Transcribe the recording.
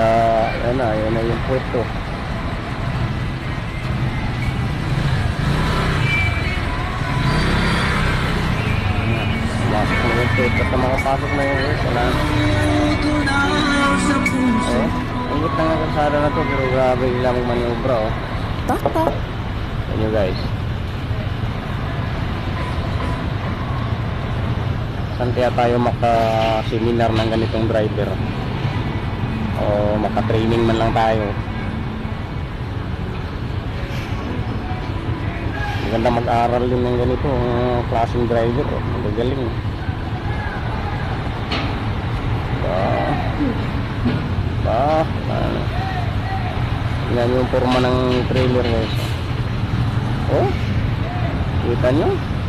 Yan na yung pwesto. Pasok na yung pwesto. Basta makapasok na yung pwesto. Wala na. Ang gitna nga kasada na to, pero grabe lang maniobra, oh. Yan nyo guys. Saan kaya tayo maka-seminar ng ganitong driver? O maka-training man lang tayo. Maganda mag-aral din ng ganito klaseng driver, oh. Magagaling. Yan yung forma ng trailer guys. Oh, kita nyo?